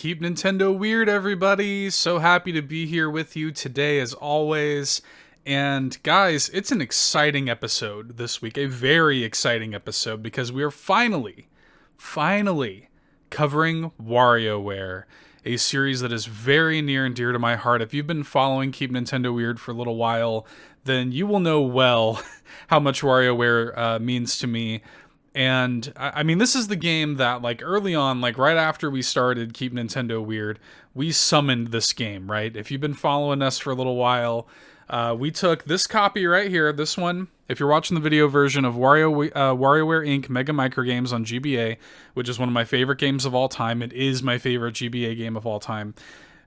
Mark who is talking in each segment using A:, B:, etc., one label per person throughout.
A: Keep Nintendo Weird, everybody. So happy to be here with you today, as always. And guys, it's an exciting episode this week, a very exciting episode, because we are finally covering Warioware, a series that is very near and dear to my heart. If you've been following Keep Nintendo Weird for a little while, then you will know well how much Warioware means to me. And I mean, this is the game that, like, early on, like right after we started Keep Nintendo Weird, we summoned this game, right? If you've been following us for a little while, we took this copy right here, this one. If you're watching the video version of WarioWare Inc. Mega Micro Games on GBA, which is one of my favorite games of all time, it is my favorite GBA game of all time.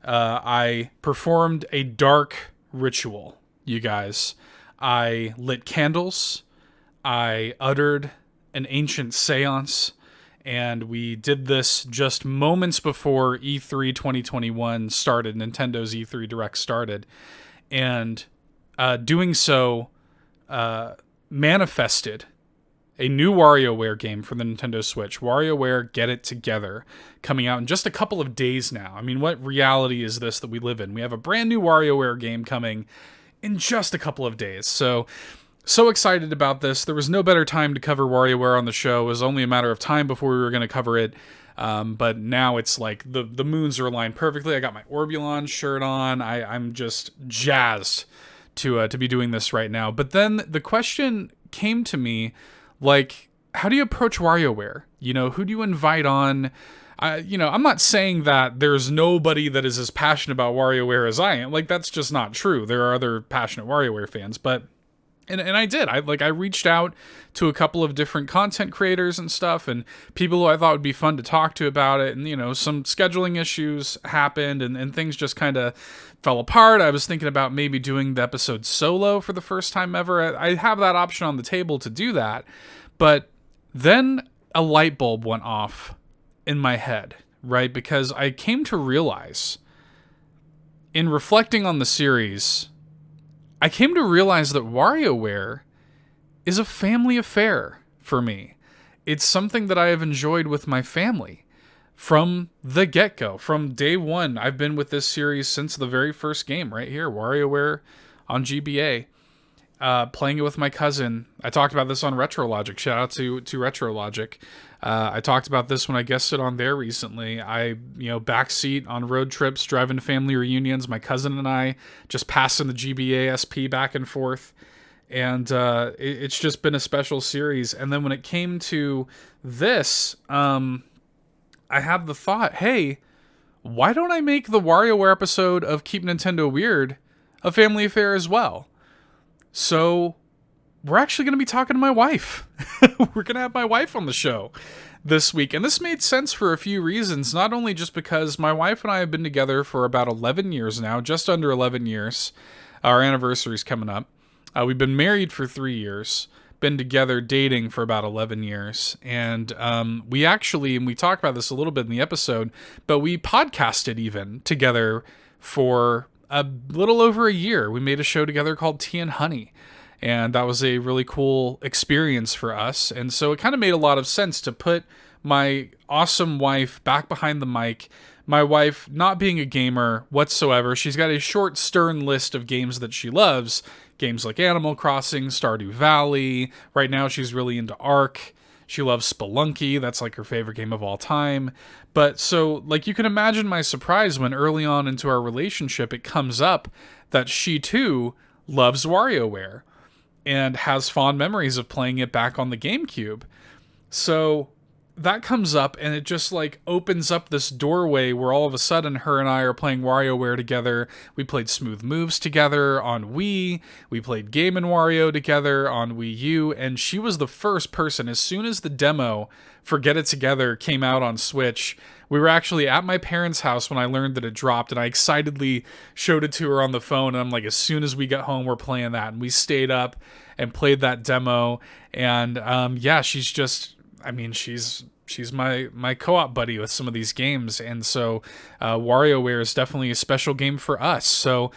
A: I performed a dark ritual, you guys. I lit candles. I uttered an ancient seance, and we did this just moments before E3 2021 started, Nintendo's E3 Direct started, and doing so manifested a new WarioWare game for the Nintendo Switch, WarioWare Get It Together, coming out in just a couple of days now. I mean, what reality is this that we live in? We have a brand new WarioWare game coming in just a couple of days, so excited about this. There was no better time to cover WarioWare on the show. It was only a matter of time before we were going to cover it. But now it's like the moons are aligned perfectly. I got my Orbulon shirt on. I'm just jazzed to be doing this right now. But then the question came to me, like, how do you approach WarioWare? You know, who do you invite on? I'm not saying that there's nobody that is as passionate about WarioWare as I am. Like, that's just not true. There are other passionate WarioWare fans, but And I did. I reached out to a couple of different content creators and stuff, and people who I thought would be fun to talk to about it. And, you know, some scheduling issues happened, and things just kind of fell apart. I was thinking about maybe doing the episode solo for the first time ever. I have that option on the table to do that. But then a light bulb went off in my head, right? Because I came to realize, in reflecting on the series, I came to realize that WarioWare is a family affair for me. It's something that I have enjoyed with my family from the get-go. From day one, I've been with this series since the very first game right here, WarioWare on GBA, playing it with my cousin. I talked about this on RetroLogic. Shout out to RetroLogic. I talked about this when I guested on there recently. Backseat on road trips, driving to family reunions. My cousin and I just passing the GBA SP back and forth. And it's just been a special series. And then when it came to this, I had the thought, hey, why don't I make the WarioWare episode of Keep Nintendo Weird a family affair as well? So we're actually going to be talking to my wife. We're going to have my wife on the show this week. And this made sense for a few reasons, not only just because my wife and I have been together for about 11 years now, just under 11 years. Our anniversary's coming up. We've been married for 3 years, been together dating for about 11 years. And we talked about this a little bit in the episode, but we podcasted even together for a little over a year. We made a show together called Tea and Honey. And that was a really cool experience for us. And so it kind of made a lot of sense to put my awesome wife back behind the mic. My wife, not being a gamer whatsoever, she's got a short, stern list of games that she loves. Games like Animal Crossing, Stardew Valley. Right now she's really into Ark. She loves Spelunky. That's like her favorite game of all time. But so, like, you can imagine my surprise when early on into our relationship it comes up that she too loves WarioWare and has fond memories of playing it back on the GameCube. So that comes up, and it just, like, opens up this doorway where all of a sudden her and I are playing WarioWare together. We played Smooth Moves together on Wii. We played Game & Wario together on Wii U, and she was the first person. As soon as the demo for Get It Together came out on Switch, we were actually at my parents' house when I learned that it dropped, and I excitedly showed it to her on the phone, and I'm like, as soon as we get home, we're playing that. And we stayed up and played that demo, and she's just, I mean, she's my co-op buddy with some of these games, and so WarioWare is definitely a special game for us. So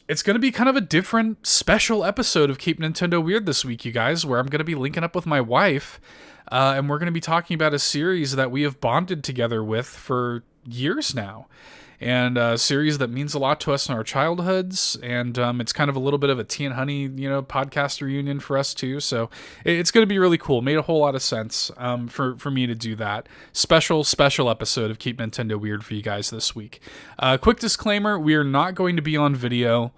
A: it's going to be kind of a different, special episode of Keep Nintendo Weird this week, you guys, where I'm going to be linking up with my wife and we're going to be talking about a series that we have bonded together with for years now. And a series that means a lot to us in our childhoods, and it's kind of a little bit of a tea and honey, podcast reunion for us too. So it's going to be really cool. Made a whole lot of sense for me to do that special episode of Keep Nintendo Weird for you guys this week. Quick disclaimer: we are not going to be on video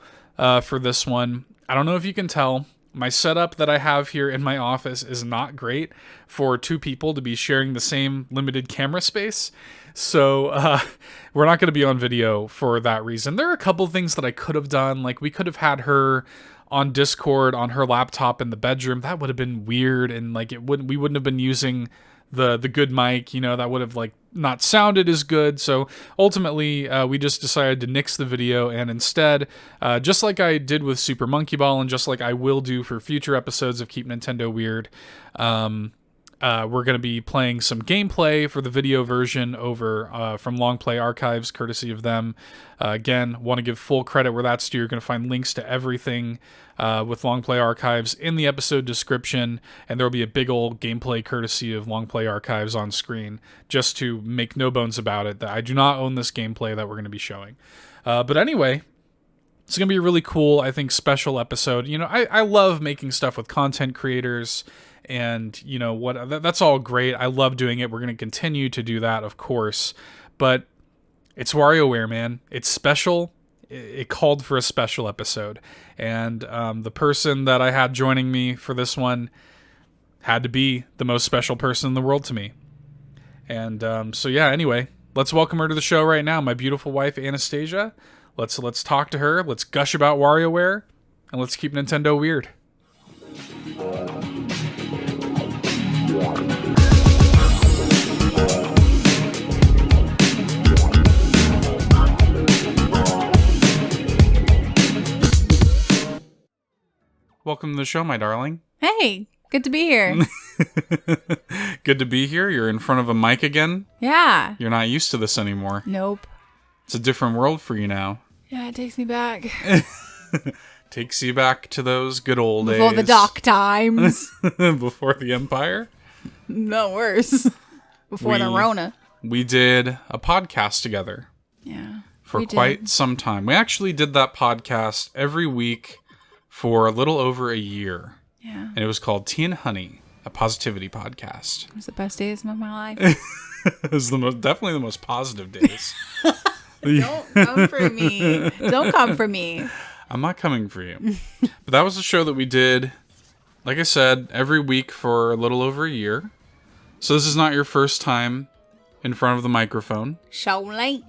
A: for this one. I don't know if you can tell. My setup that I have here in my office is not great for two people to be sharing the same limited camera space. So we're not going to be on video for that reason. There are a couple things that I could have done. Like we could have had her on Discord on her laptop in the bedroom. That would have been weird. And like we wouldn't have been using the good mic, that would have like not sounded as good. So ultimately we just decided to nix the video, and instead, just like I did with Super Monkey Ball, and just like I will do for future episodes of Keep Nintendo Weird, we're going to be playing some gameplay for the video version over from Long Play Archives, courtesy of them. Again, want to give full credit where that's due. You're going to find links to everything with Long Play Archives in the episode description, and there will be a big old gameplay courtesy of Long Play Archives on screen, just to make no bones about it that I do not own this gameplay that we're going to be showing. But anyway, it's going to be a really cool, I think, special episode. I love making stuff with content creators. And that's all great. I love doing it. We're going to continue to do that, of course. But it's WarioWare, man. It's special. It called for a special episode. And the person that I had joining me for this one had to be the most special person in the world to me. And anyway, let's welcome her to the show right now. My beautiful wife, Anastasia. Let's talk to her. Let's gush about WarioWare. And let's keep Nintendo weird. Welcome to the show, my darling.
B: Hey, good to be here.
A: Good to be here. You're in front of a mic again.
B: Yeah.
A: You're not used to this anymore.
B: Nope.
A: It's a different world for you now.
B: Yeah, it takes me back.
A: Takes you back to those good old days.
B: Before the dark times.
A: Before the Empire.
B: No, worse. Before the Rona.
A: We did a podcast together.
B: Yeah.
A: For quite some time. We actually did that podcast every week for a little over a year.
B: Yeah.
A: And it was called Tea and Honey, a positivity podcast.
B: It was the best days of my life.
A: It was definitely the most positive days.
B: Don't come for me. Don't come for me.
A: I'm not coming for you. But that was a show that we did, like I said, every week for a little over a year. So this is not your first time in front of the microphone.
B: Show late.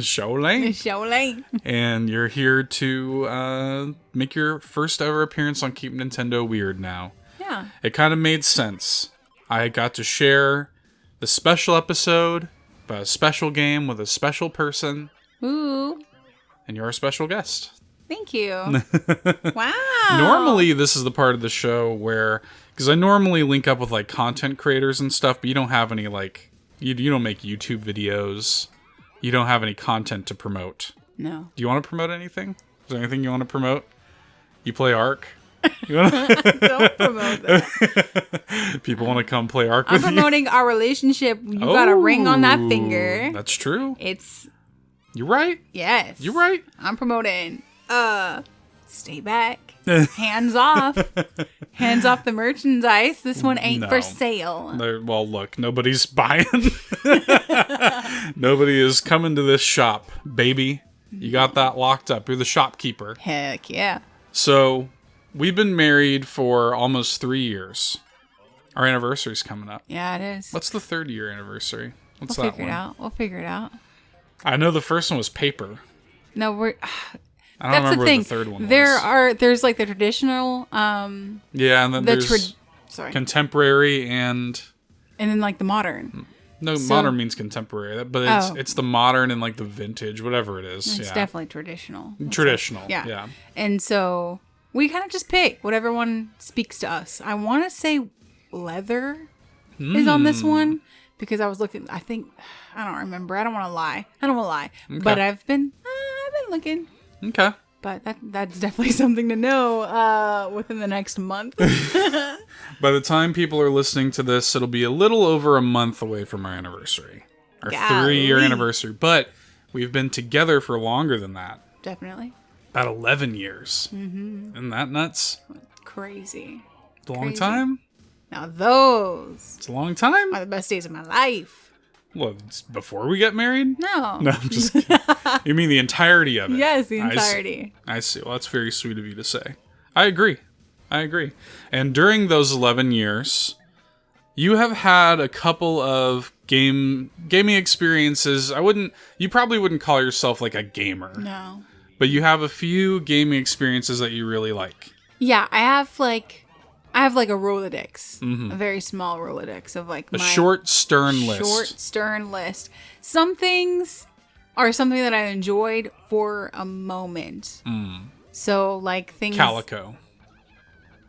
A: Show late. And you're here to make your first ever appearance on Keep Nintendo Weird now.
B: Yeah.
A: It kind of made sense. I got to share the special episode about a special game with a special person.
B: Ooh.
A: And you're a special guest.
B: Thank you. Wow.
A: Normally, this is the part of the show where, because I normally link up with like content creators and stuff, but you don't have any you don't make YouTube videos. You don't have any content to promote.
B: No.
A: Do you want to promote anything? Is there anything you want to promote? You play Ark?
B: Don't promote that.
A: People want to come play Ark with you?
B: I'm promoting our relationship. You got a ring on that finger.
A: That's true.
B: You're
A: right.
B: Yes.
A: You're right.
B: I'm promoting. Stay back. Hands off. Hands off the merchandise. This one ain't for sale.
A: Well, look, nobody's buying. Nobody is coming to this shop, baby. You got that locked up. You're the shopkeeper.
B: Heck yeah.
A: So, we've been married for almost 3 years. Our anniversary's coming up.
B: Yeah, it is.
A: What's the 3rd year anniversary? What's
B: We'll
A: that
B: figure
A: one?
B: it out. We'll figure it out.
A: I know the first one was paper.
B: No,
A: I don't remember what the third one was.
B: There's like the traditional,
A: yeah, and then there's contemporary and
B: then like the modern.
A: No, modern means contemporary, but it's the modern and like the vintage, whatever it is.
B: It's definitely traditional.
A: Traditional,
B: yeah.
A: Yeah.
B: And so we kind of just pick whatever one speaks to us. I want to say leather is on this one because I was looking. I don't remember. I don't want to lie.
A: Okay.
B: But I've been looking.
A: Okay.
B: But that's definitely something to know within the next month.
A: By the time people are listening to this, it'll be a little over a month away from our anniversary. Our 3-year anniversary. But we've been together for longer than that.
B: Definitely.
A: About 11 years. Mm-hmm. Isn't that nuts?
B: Crazy.
A: It's a long time?
B: Now those.
A: It's a long time?
B: Are the best days of my life.
A: Well, it's before we get married?
B: No.
A: No, I'm just kidding. You mean the entirety of it?
B: Yes, the entirety.
A: I see. Well, that's very sweet of you to say. I agree. And during those 11 years, you have had a couple of gaming experiences. You probably wouldn't call yourself like a gamer.
B: No.
A: But you have a few gaming experiences that you really like.
B: Yeah, I have like a Rolodex, a very small Rolodex of like
A: a short, stern list.
B: Some things are something that I enjoyed for a moment. So like things.
A: Calico.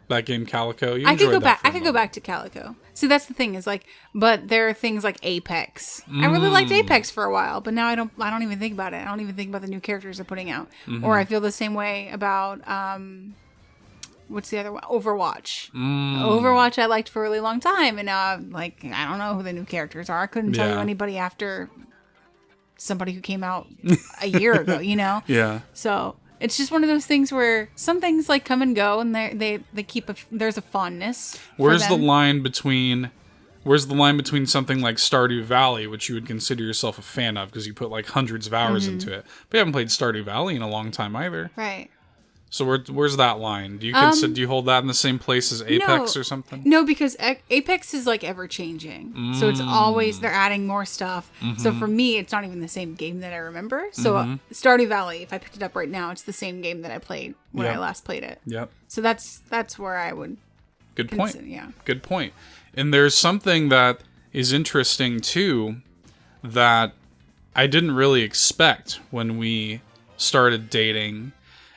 A: That game Calico.
B: I could go back. I could go back to Calico. See, that's the thing is like, but there are things like Apex. I really liked Apex for a while, but now I don't even think about it. I don't even think about the new characters they're putting out. Or I feel the same way about what's the other one? Overwatch. Overwatch I liked for a really long time, and now like I don't know who the new characters are. I couldn't tell you anybody after somebody who came out a year ago, you know?
A: Yeah.
B: So it's just one of those things where some things like come and go, and they keep there's a fondness.
A: Where's the line between something like Stardew Valley, which you would consider yourself a fan of because you put like hundreds of hours into it, but you haven't played Stardew Valley in a long time either.
B: Right.
A: So where's that line? Do you hold that in the same place as Apex or something?
B: No, because Apex is like ever changing. So it's always they're adding more stuff. So for me, it's not even the same game that I remember. So Stardew Valley, if I picked it up right now, it's the same game that I played when I last played it.
A: Yep.
B: So that's where I would.
A: Good point.
B: Yeah.
A: Good point. And there's something that is interesting too that I didn't really expect when we started dating.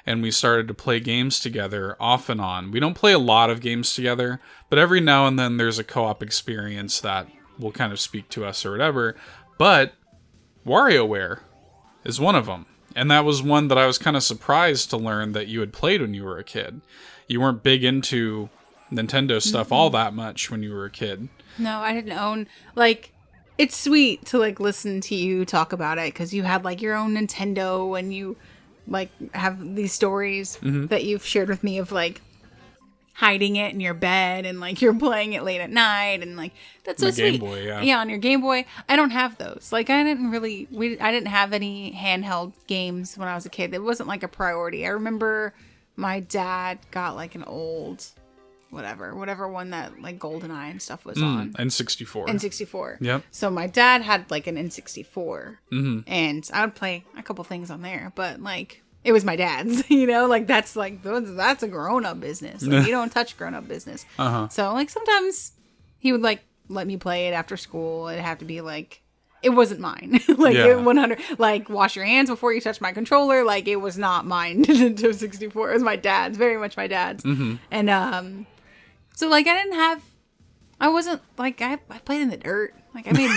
A: And we started to play games together off and on. We don't play a lot of games together, but every now and then there's a co-op experience that will kind of speak to us or whatever. But Warioware is one of them. And that was one that I was kind of surprised to learn that you had played when you were a kid. You weren't big into Nintendo stuff all that much when you were a kid.
B: No, I didn't own, like, it's sweet to, like, listen to you talk about it because you had, like, your own Nintendo and you... like have these stories that you've shared with me of like hiding it in your bed and like you're playing it late at night and like that's so sweet.
A: Game Boy,
B: yeah, on your Game Boy. I don't have those. Like I didn't have any handheld games when I was a kid. It wasn't like a priority. I remember my dad got like an old whatever one that like GoldenEye and stuff was on.
A: N64. Yep.
B: So my dad had like an N64 and I would play a couple things on there, but like it was my dad's, you know, like that's a grown-up business. Like you don't touch grown-up business. So like sometimes he would like let me play it after school. It'd have to be like, it wasn't mine. Like it 100, like wash your hands before you touch my controller. Like it was not mine. Nintendo 64. It was my dad's, very much my dad's. And so like I wasn't like I played in the dirt. Like I made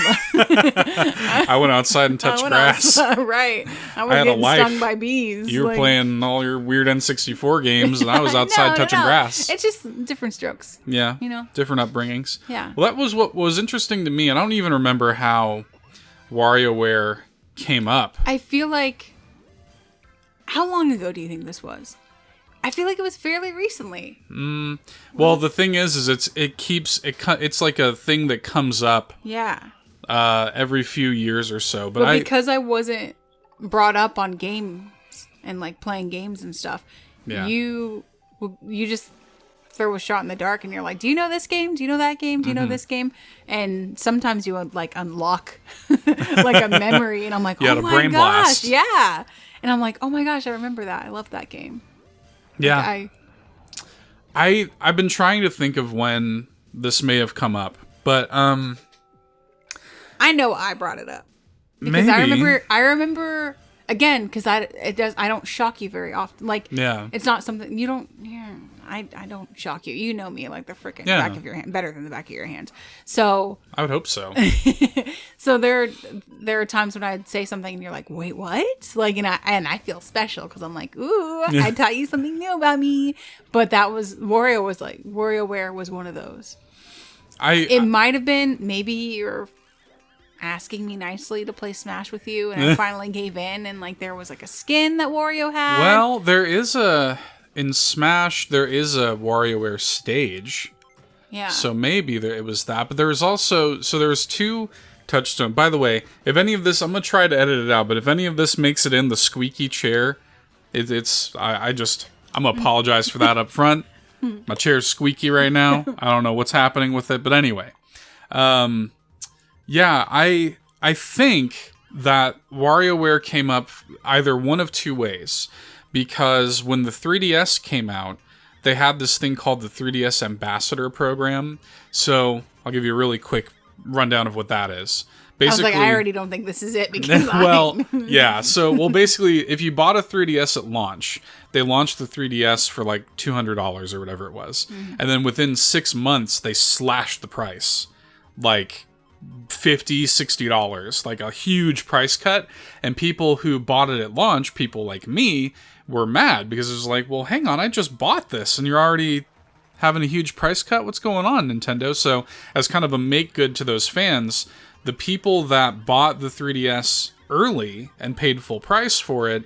A: I went outside and touched grass.
B: Right. I was getting stung by bees.
A: You were playing all your weird N64 games and I was outside touching grass.
B: It's just different strokes.
A: Yeah.
B: You know.
A: Different upbringings.
B: Yeah.
A: Well, that was what was interesting to me. I don't even remember how WarioWare came up.
B: I feel like, how long ago do you think this was? I feel like it was fairly recently.
A: Well, the thing is it's like a thing that comes up.
B: Yeah.
A: Every few years or so, but
B: because I wasn't brought up on games and like playing games and stuff. Yeah. You just throw a shot in the dark and you're like, do you know this game? Do you know that game? Do you know this game? And sometimes you would like unlock like a memory and I'm like, oh my gosh. Yeah. And I'm like, oh my gosh, I remember that. I love that game.
A: Yeah. Like I've been trying to think of when this may have come up, but
B: I know I brought it up. Because
A: maybe.
B: I remember again, because I don't shock you very often. Like,
A: yeah,
B: it's not something you don't. Yeah, I don't shock you. You know me like the freaking
A: Yeah.
B: back of your hand, better than the back of your hand. So
A: I would hope so.
B: so there are times when I'd say something and you're like, wait, what? Like, and I feel special because I'm like, ooh, I taught you something new about me. But that was WarioWare was one of those. It might have been, maybe you're asking me nicely to play Smash with you, and I finally gave in, and like there was like a skin that Wario had.
A: Well, in Smash there is a WarioWare stage.
B: Yeah.
A: So maybe it was that, but there was also there was 2 Touchstone. By the way, if any of this, I'm gonna try to edit it out, but if any of this makes it in the squeaky chair, I'm gonna apologize for that up front. My chair's squeaky right now. I don't know what's happening with it, but anyway, yeah, I think that WarioWare came up either one of 2 ways, because when the 3DS came out, they had this thing called the 3DS Ambassador Program. So I'll give you a really quick rundown of what that is. Basically,
B: I was like, I already don't think this is it because
A: yeah. So, basically, if you bought a 3DS at launch, they launched the 3DS for like $200 or whatever it was. Mm-hmm. And then within 6 months, they slashed the price. Like $50, $60, like a huge price cut. And people who bought it at launch, people like me, were mad because it was like, well, hang on, I just bought this and you're already having a huge price cut? What's going on, Nintendo? So as kind of a make good to those fans, the people that bought the 3DS early and paid full price for it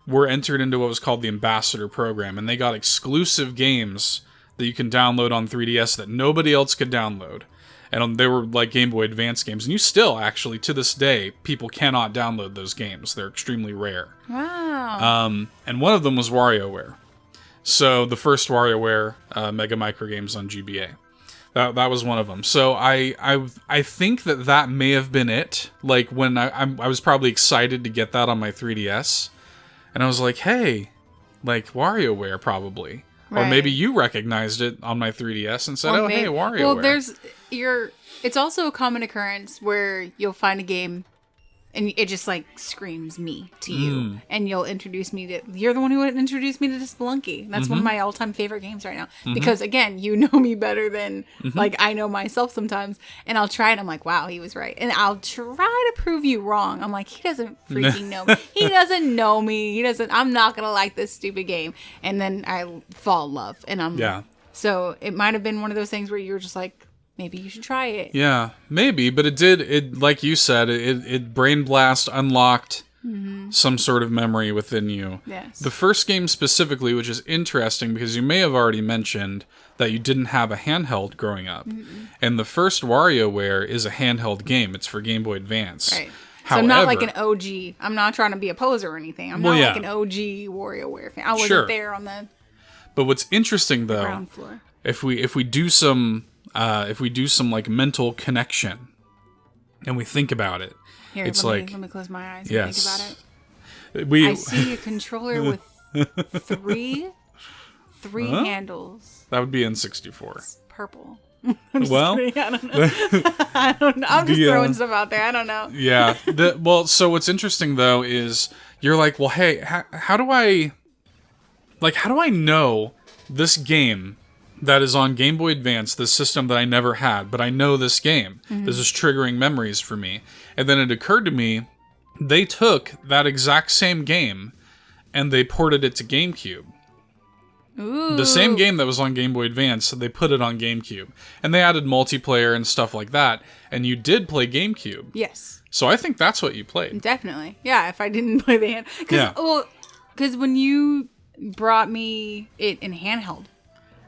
A: were entered into what was called the Ambassador Program, and they got exclusive games that you can download on 3DS that nobody else could download. And they were like Game Boy Advance games. And you still, actually, to this day, people cannot download those games. They're extremely rare.
B: Wow.
A: And one of them was WarioWare. So the first WarioWare Mega Micro games on GBA. That was one of them. So I think that may have been it. Like when I was probably excited to get that on my 3DS. And I was like, hey, like WarioWare probably. Right. Or maybe you recognized it on my 3DS and said, hey, WarioWare.
B: Well, it's also a common occurrence where you'll find a game and it just like screams me to you. And you're the one who introduced me to Spelunky. That's one of my all-time favorite games right now. Because again, you know me better than like I know myself sometimes. And I'll try it. I'm like, wow, he was right. And I'll try to prove you wrong. I'm like, he doesn't freaking know me. He doesn't know me. I'm not going to like this stupid game. And then I fall in love. And so it might have been one of those things where you're just like, maybe you should try it.
A: Yeah, maybe. But it like you said, it brain blast unlocked some sort of memory within you.
B: Yes.
A: The first game specifically, which is interesting because you may have already mentioned that you didn't have a handheld growing up. And the first WarioWare is a handheld game. It's for Game Boy Advance.
B: Right. So I'm not like an OG. I'm not trying to be a poser or anything. I'm not like an OG WarioWare fan. I wasn't there on the
A: But what's interesting though,
B: ground floor.
A: If we do some like mental connection and we think about it,
B: here,
A: it's
B: let me close my eyes and think about it. I see a controller with three handles.
A: That would be N64.
B: It's purple.
A: Well,
B: I don't know. I don't know. I'm just throwing stuff out there. I don't know.
A: Yeah. So what's interesting though is you're like, well, hey, how do I know this game that is on Game Boy Advance, this system that I never had, but I know this game. This is triggering memories for me. And then it occurred to me, they took that exact same game and they ported it to GameCube.
B: Ooh.
A: The same game that was on Game Boy Advance, they put it on GameCube. And they added multiplayer and stuff like that. And you did play GameCube.
B: Yes.
A: So I think that's what you played.
B: Definitely. Yeah, if I didn't play the hand. Because when you brought me it in handheld,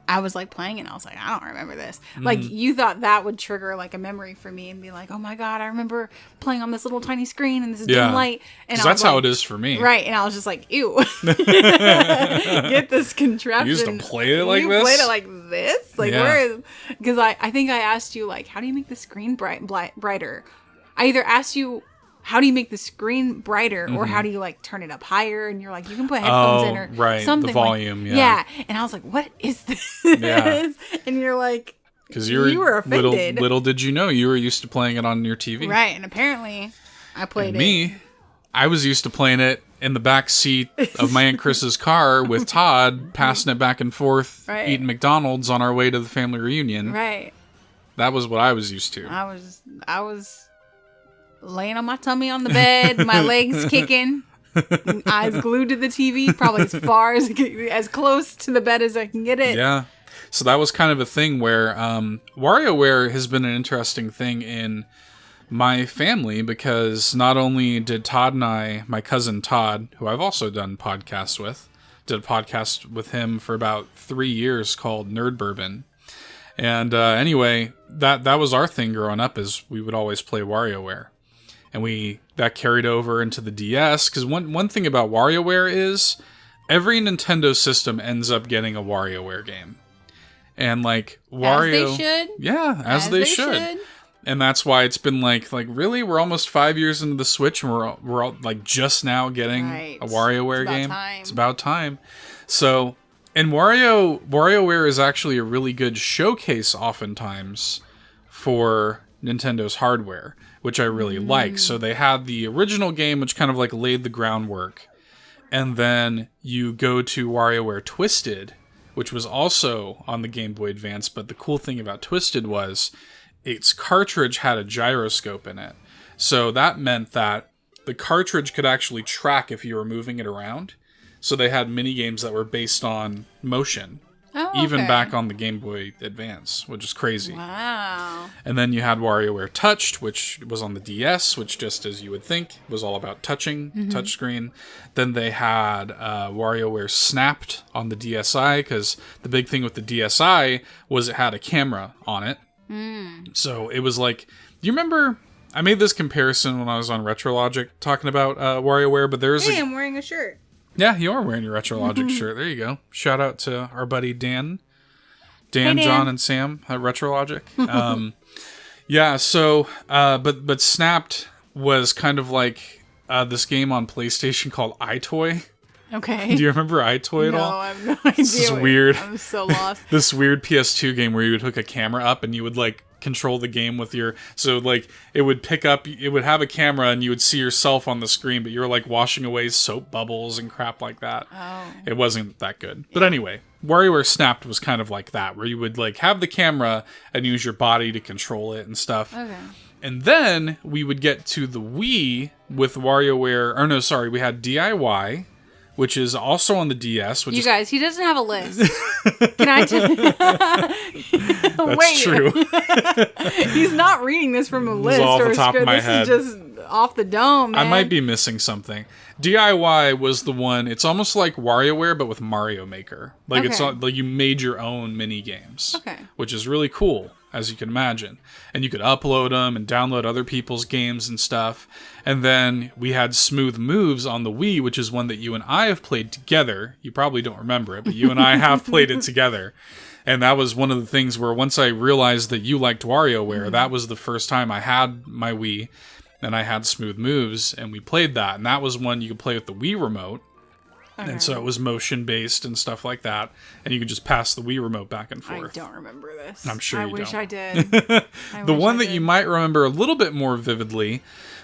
B: I was like playing it and I was like, I don't remember this. Like you thought that would trigger like a memory for me and be like, oh my God, I remember playing on this little tiny screen and this is dim light. And
A: that's how it is for me.
B: Right. And I was just like, ew. Get this contraption.
A: You used to play it like this?
B: You played it like this? Like where is... Because I think I asked you like, how do you make the screen brighter? I either asked you, how do you make the screen brighter or how do you like turn it up higher? And you're like, you can put headphones in or something.
A: The volume,
B: Yeah. And I was like, what is this? Yeah. And you're like, because you were offended.
A: Little did you know you were used to playing it on your TV.
B: Right. And apparently I played
A: I was used to playing it in the back seat of my Aunt Chris's car with Todd, passing it back and forth, eating McDonald's on our way to the family reunion.
B: Right.
A: That was what I was used to.
B: I was laying on my tummy on the bed, my legs kicking, eyes glued to the TV, probably as close to the bed as I can get it.
A: Yeah. So that was kind of a thing where WarioWare has been an interesting thing in my family, because not only did Todd and I, my cousin Todd, who I've also done podcasts with, did a podcast with him for about 3 years called Nerd Bourbon. And anyway, that was our thing growing up, is we would always play WarioWare. And that carried over into the DS, because one thing about WarioWare is every Nintendo system ends up getting a WarioWare game. And like Wario...
B: As they should.
A: Yeah, as they should. And that's why it's been like really, we're almost 5 years into the Switch, and we're all, like, just now getting a WarioWare game. It's about time. So, and WarioWare is actually a really good showcase oftentimes for Nintendo's hardware, which I really like. So they had the original game, which kind of like laid the groundwork. And then you go to WarioWare Twisted, which was also on the Game Boy Advance. But the cool thing about Twisted was its cartridge had a gyroscope in it. So that meant that the cartridge could actually track if you were moving it around. So they had mini games that were based on motion.
B: Oh, okay.
A: Even back on the Game Boy Advance, which is crazy.
B: Wow.
A: And then you had WarioWare Touched, which was on the DS, which, just as you would think, was all about touching, touchscreen. Then they had WarioWare Snapped on the DSi, because the big thing with the DSi was it had a camera on it. So it was like, do you remember, I made this comparison when I was on RetroLogic talking about WarioWare, but there's
B: I'm wearing a shirt.
A: Yeah, you are wearing your RetroLogic shirt. There you go. Shout out to our buddy Dan. Dan,
B: Hey, Dan.
A: John, and Sam at RetroLogic. Yeah, so, but Snapped was kind of like this game on PlayStation called iToy.
B: Okay.
A: Do you remember iToy at all?
B: No, I have no idea.
A: This is weird.
B: I'm so lost.
A: This weird PS2 game where you would hook a camera up and you would like control the game with your, so like it would pick up, it would have a camera and you would see yourself on the screen, but you were like washing away soap bubbles and crap like that.
B: Oh.
A: It wasn't that good. But anyway, WarioWare Snapped was kind of like that, where you would like have the camera and use your body to control it and stuff.
B: Okay.
A: And then we would get to the Wii with WarioWare, or no, sorry, we had DIY, which is also on the DS. Which
B: you guys, he doesn't have a list. Can I
A: That's
B: Wait.
A: true.
B: He's not reading this from a list
A: off
B: or
A: the
B: a
A: top of
B: script.
A: my
B: This
A: head.
B: is just off the dome, man.
A: I might be missing something. DIY was the one, it's almost like WarioWare, but with Mario Maker. Like it's
B: Okay.
A: like you made your own mini games.
B: Okay.
A: Which is really cool, as you can imagine. And you could upload them and download other people's games and stuff. And then we had Smooth Moves on the Wii, which is one that you and I have played together. You probably don't remember it, but you and I have played it together. And that was one of the things where once I realized that you liked WarioWare, that was the first time I had my Wii, and I had Smooth Moves, and we played that. And that was one you could play with the Wii remote.
B: Okay.
A: And so it was motion-based and stuff like that. And you could just pass the Wii remote back and forth.
B: I don't remember this.
A: I'm sure you
B: I wish
A: don't.
B: I did.
A: The one that you might remember a little bit more vividly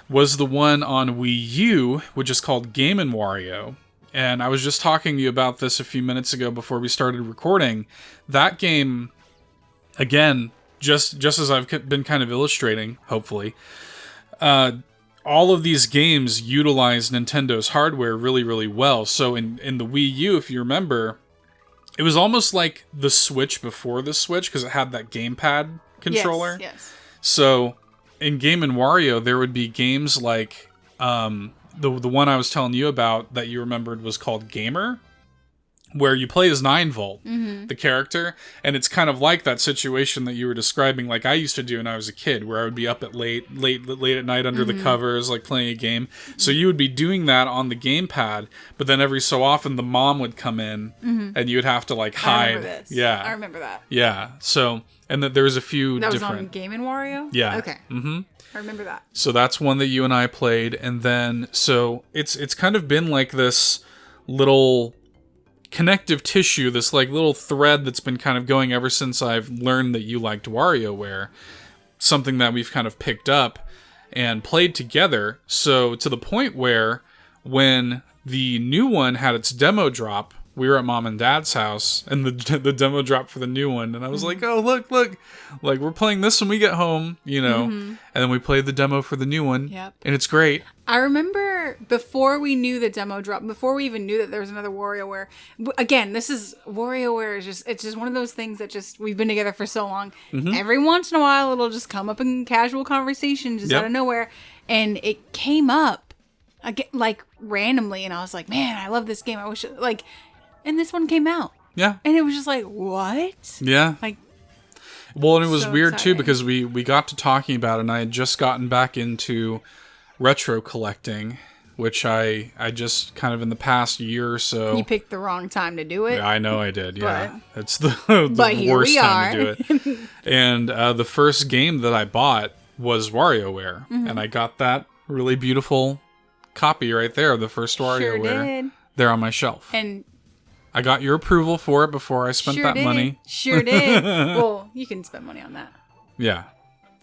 A: was the one on Wii U, which is called Game & Wario. And I was just talking to you about this a few minutes ago before we started recording. That game, again, just as I've been kind of illustrating, hopefully, all of these games utilize Nintendo's hardware really, really well. So in the Wii U, if you remember, it was almost like the Switch before the Switch, because it had that gamepad controller.
B: Yes.
A: So in Game & Wario, there would be games like the one I was telling you about that you remembered was called Gamer, where you play as 9-Volt, the character, and it's kind of like that situation that you were describing, like I used to do when I was a kid, where I would be up at late at night under the covers, like playing a game. So you would be doing that on the gamepad, but then every so often the mom would come in, and you would have to like hide.
B: I remember this.
A: Yeah,
B: I remember that.
A: yeah. So and that there was a few
B: That was
A: different.
B: on Game & Wario?
A: Yeah.
B: Okay. I remember that.
A: So that's one that you and I played, and then so it's kind of been like this little connective tissue, this like little thread that's been kind of going ever since I've learned that you liked WarioWare. Something that we've kind of picked up and played together. So to the point where when the new one had its demo drop. We were at Mom and Dad's house, and the demo dropped for the new one, and I was like, oh, look, like, we're playing this when we get home, you know, and then we played the demo for the new one, and it's great.
B: I remember before we knew the demo drop, before we even knew that there was another WarioWare, again, WarioWare is it's just one of those things that just, we've been together for so long, every once in a while, it'll just come up in casual conversation, just out of nowhere, and it came up, again, like, randomly, and I was like, man, I love this game, I wish, like... And this one came out.
A: Yeah.
B: And it was just like, what?
A: Yeah.
B: Like,
A: well, and it was
B: so
A: weird,
B: exciting.
A: too, because we got to talking about it, and I had just gotten back into retro collecting, which I just kind of in the past year or so...
B: You picked the wrong time to do it.
A: Yeah, I know I did, yeah.
B: But,
A: it's the worst time to do it.
B: it.
A: And the first game that I bought was WarioWare, and I got that really beautiful copy right there of the first WarioWare there on my shelf.
B: And...
A: I got your approval for it before I spent that money.
B: Sure did. Well, you can spend money on that.
A: Yeah.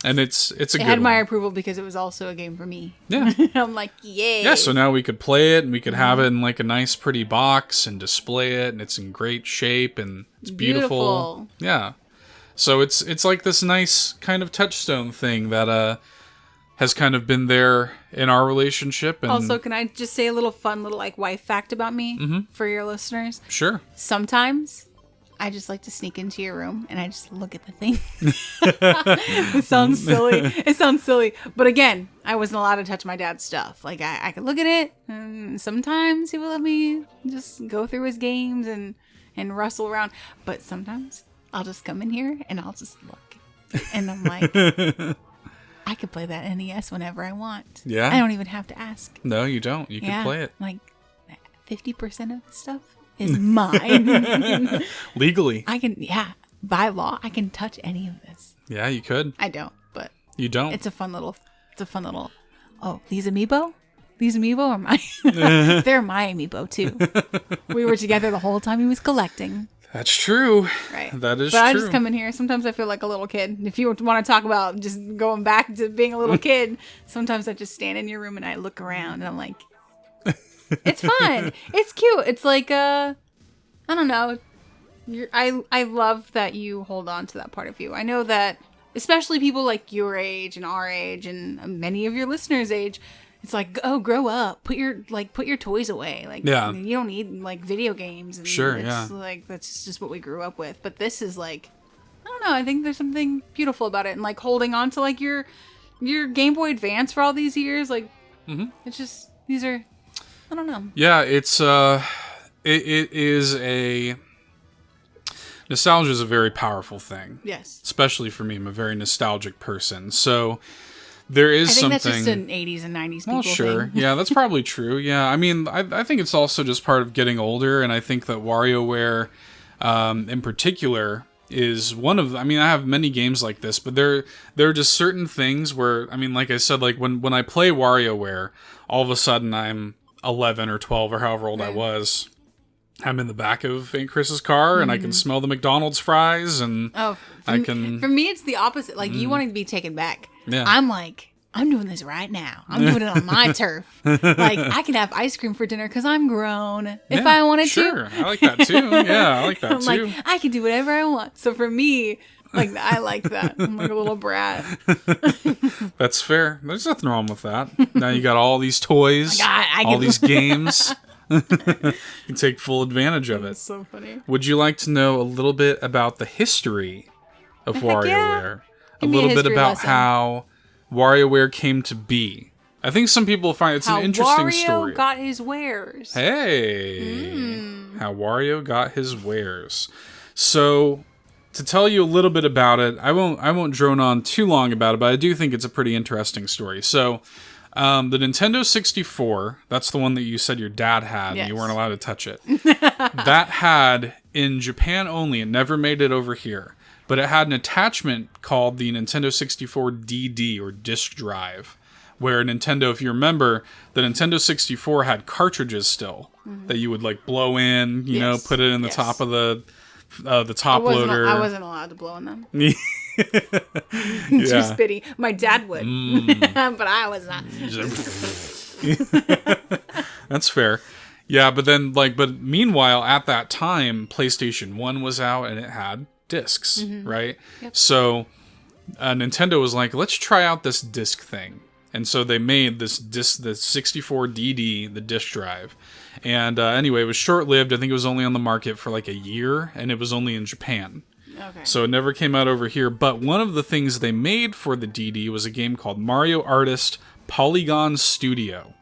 A: And it's a good one.
B: It had my approval because it was also a game for me.
A: Yeah.
B: I'm like, yay.
A: Yeah, so now we could play it and we could have it in like a nice pretty box and display it, and it's in great shape and it's beautiful. Yeah. So it's like this nice kind of touchstone thing that has kind of been there in our relationship. And
B: also, can I just say a little fun little like wife fact about me for your listeners?
A: Sure.
B: Sometimes I just like to sneak into your room and I just look at the thing. It sounds silly. But again, I wasn't allowed to touch my dad's stuff. Like I could look at it, and sometimes he would let me just go through his games and rustle around. But sometimes I'll just come in here and I'll just look. And I'm like... I could play that NES whenever I want.
A: Yeah.
B: I don't even have to ask.
A: No, you don't. You can play it.
B: Like 50% of the stuff is mine.
A: Legally.
B: By law, I can touch any of this.
A: Yeah, you could.
B: I don't, but
A: you don't.
B: It's a fun little oh, these amiibo are mine. They're my amiibo too. We were together the whole time he was collecting.
A: That's true.
B: Right.
A: That is true.
B: But I just come in here. Sometimes I feel like a little kid. If you want to talk about just going back to being a little kid, sometimes I just stand in your room and I look around and I'm like, it's fun. It's cute. It's like, I don't know. I love that you hold on to that part of you. I know that especially people like your age and our age and many of your listeners' age, it's like, oh, grow up. Put your toys away. Like,
A: yeah.
B: You don't need like video games. And
A: sure,
B: it's like that's just what we grew up with. But this is like, I don't know. I think there's something beautiful about it, and like holding on to like your Game Boy Advance for all these years. Like, it's just these are, I don't know.
A: Yeah, it's it is a nostalgia is a very powerful thing.
B: Yes,
A: especially for me. I'm a very nostalgic person, so. There is something...
B: I think that's just an 80s and 90s people thing.
A: Yeah, that's probably true. Yeah, I mean, I think it's also just part of getting older, and I think that WarioWare, in particular, is one of... I mean, I have many games like this, but there are just certain things where, I mean, like I said, like when I play WarioWare, all of a sudden I'm 11 or 12 or however old I was. I'm in the back of Aunt Chris's car, and I can smell the McDonald's fries, and I can...
B: For me, it's the opposite. Like, you wanting to be taken back.
A: Yeah.
B: I'm like, I'm doing this right now. I'm doing it on my turf. Like, I can have ice cream for dinner because I'm grown if I wanted to.
A: Sure, I like that too. Yeah, I like that
B: I'm
A: too.
B: Like, I can do whatever I want. So for me, like, I like that. I'm like a little brat.
A: That's fair. There's nothing wrong with that. Now you got all these toys, all these games. You can take full advantage of it.
B: That's so funny.
A: Would you like to know a little bit about the history of WarioWare? A
B: Give me
A: little bit
B: history
A: about
B: lesson.
A: How WarioWare came to be. I think some people find it's an interesting story.
B: How Wario got his wares.
A: Hey! How Wario got his wares. So, to tell you a little bit about it, I won't drone on too long about it, but I do think it's a pretty interesting story. So, the Nintendo 64, that's the one that you said your dad had, and you weren't allowed to touch it. That had, in Japan only, it never made it over here, but it had an attachment called the Nintendo 64 DD, or disk drive, where Nintendo, if you remember, the Nintendo 64 had cartridges still that you would like blow in, you know, put it in the top of the top loader.
B: I wasn't allowed to blow in them.
A: Yeah.
B: Too spitty. My dad would, but I was not.
A: That's fair. Yeah, but then, but meanwhile, at that time, PlayStation 1 was out and it had discs, right?
B: Yep.
A: So Nintendo was like, let's try out this disc thing. And so they made this disc, the 64DD, the disc drive. And anyway, it was short-lived. I think it was only on the market for like a year, and it was only in Japan.
B: Okay.
A: So it never came out over here. But one of the things they made for the DD was a game called Mario Artist Polygon Studio.